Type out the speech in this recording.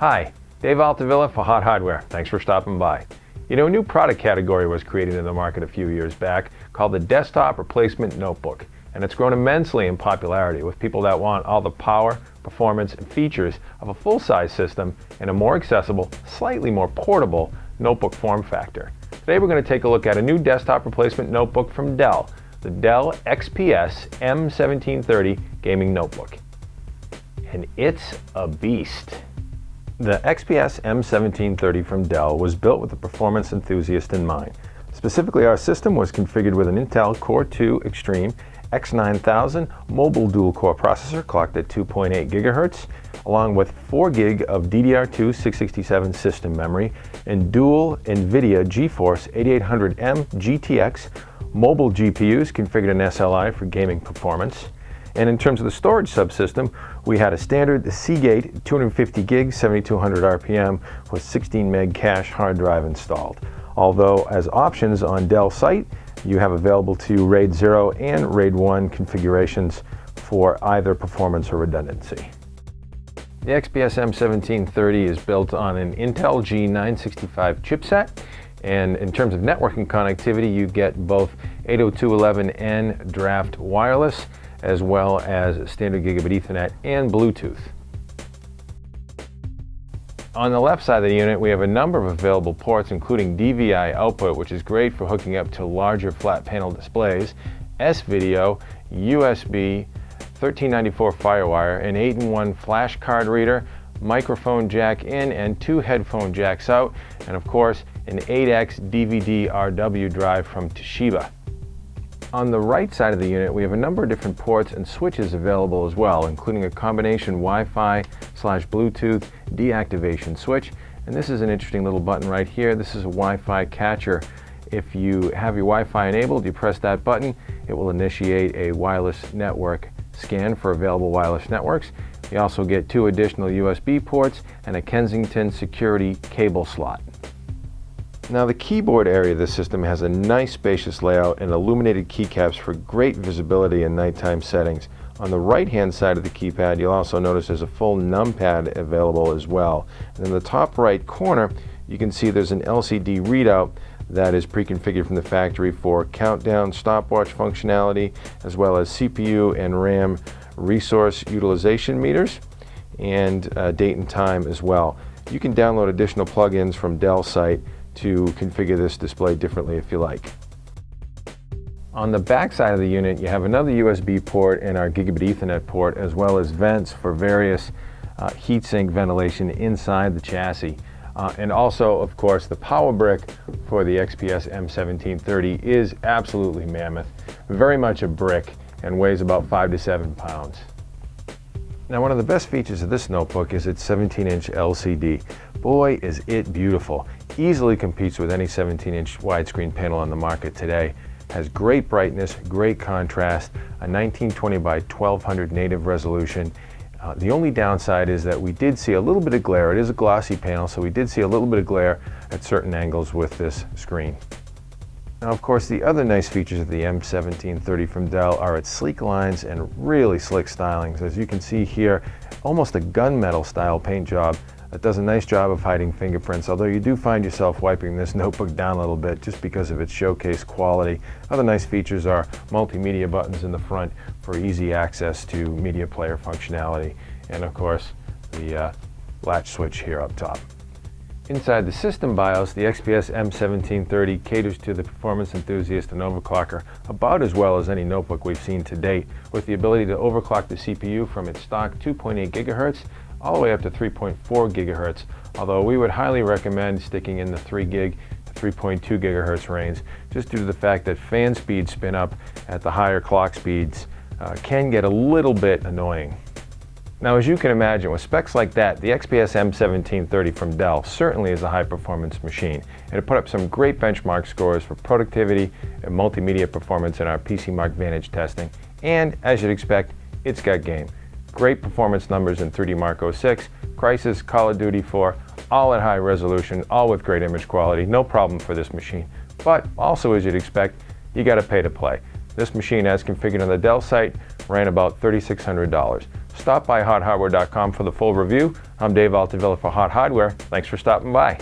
Hi, Dave Altavilla for Hot Hardware. Thanks for stopping by. You know, a new product category was created in the market a few years back called the desktop replacement notebook, and it's grown immensely in popularity with people that want all the power, performance, and features of a full-size system in a more accessible, slightly more portable notebook form factor. Today we're going to take a look at a new desktop replacement notebook from Dell, the Dell XPS M1730 gaming notebook. And it's a beast. The XPS M1730 from Dell was built with the performance enthusiast in mind. Specifically, our system was configured with an Intel Core 2 Extreme X9000 mobile dual-core processor clocked at 2.8 GHz, along with 4 GB of DDR2 667 system memory and dual NVIDIA GeForce 8800M GTX mobile GPUs configured in SLI for gaming performance. And in terms of the storage subsystem, we had a standard Seagate 250 GB 7200 RPM with 16 meg cache hard drive installed. Although as options on Dell site, you have available to you RAID 0 and RAID 1 configurations for either performance or redundancy. The XPS M1730 is built on an Intel G965 chipset, and in terms of networking connectivity, you get both 802.11n draft wireless as well as standard gigabit Ethernet and Bluetooth. On the left side of the unit, we have a number of available ports, including DVI output, which is great for hooking up to larger flat panel displays, S-Video, USB, 1394 FireWire, an 8-in-1 flash card reader, microphone jack in and 2 headphone jacks out, and of course, an 8X DVD RW drive from Toshiba. On the right side of the unit, we have a number of different ports and switches available as well, including a combination Wi-Fi/Bluetooth deactivation switch. And this is an interesting little button right here. This is a Wi-Fi catcher. If you have your Wi-Fi enabled, you press that button, it will initiate a wireless network scan for available wireless networks. You also get 2 additional USB ports and a Kensington security cable slot. Now, the keyboard area of the system has a nice spacious layout and illuminated keycaps for great visibility in nighttime settings. On the right-hand side of the keypad, you'll also notice there's a full numpad available as well. And in the top right corner, you can see there's an LCD readout that is pre-configured from the factory for countdown stopwatch functionality, as well as CPU and RAM resource utilization meters and date and time as well. You can download additional plugins from Dell site to configure this display differently if you like. On the back side of the unit, you have another USB port and our gigabit Ethernet port, as well as vents for various heatsink ventilation inside the chassis. And also, of course, the power brick for the XPS M1730 is absolutely mammoth, very much a brick, and weighs about 5 to 7 pounds. Now, one of the best features of this notebook is its 17-inch LCD. Boy, is it beautiful. Easily competes with any 17-inch widescreen panel on the market today. Has great brightness, great contrast, a 1920 by 1200 native resolution. The only downside is that we did see a little bit of glare. It is a glossy panel, so we did see a little bit of glare at certain angles with this screen. Now, of course, the other nice features of the M1730 from Dell are its sleek lines and really slick stylings. As you can see here, almost a gunmetal style paint job that does a nice job of hiding fingerprints, although you do find yourself wiping this notebook down a little bit just because of its showcase quality. Other nice features are multimedia buttons in the front for easy access to media player functionality, and of course the latch switch here up top. Inside the system BIOS, the XPS M1730 caters to the performance enthusiast and overclocker about as well as any notebook we've seen to date, with the ability to overclock the CPU from its stock 2.8 GHz all the way up to 3.4 GHz, although we would highly recommend sticking in the 3 gig to 3.2 GHz range, just due to the fact that fan speeds spin up at the higher clock speeds can get a little bit annoying. Now, as you can imagine, with specs like that, the XPS M1730 from Dell certainly is a high-performance machine, and it put up some great benchmark scores for productivity and multimedia performance in our PCMark Vantage testing, and as you'd expect, it's got game. Great performance numbers in 3D Mark 06, Crysis, Call of Duty 4, all at high resolution, all with great image quality, no problem for this machine. But also, as you'd expect, you got to pay to play. This machine, as configured on the Dell site, ran about $3,600. Stop by hothardware.com for the full review. I'm Dave Altavilla for Hot Hardware. Thanks for stopping by.